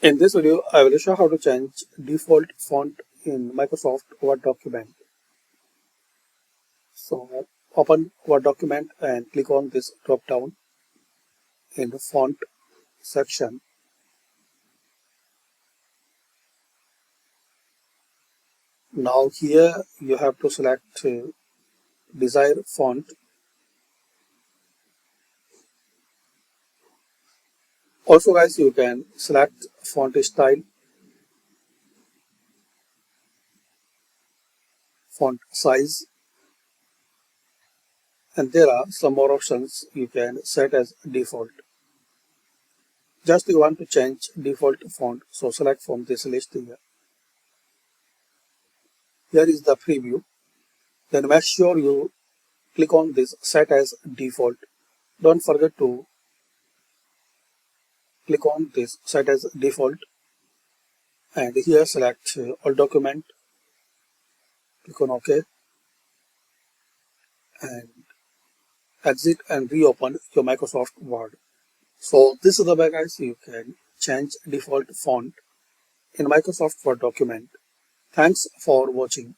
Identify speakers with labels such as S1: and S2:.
S1: In this video, I will show how to change default font in Microsoft Word document. So open Word document and click on this drop down in the font section. Now here you have to select desired font. Also guys, you can select font style, font size, and there are some more options you can set as default. Just you want to change default font, so select from this list here. Here is the preview. Then make sure you click on this set as default. Don't forget to click on this set as default and here select all document, click on OK and exit and reopen your Microsoft Word. So this is the way guys you can change default font in Microsoft Word document. Thanks for watching.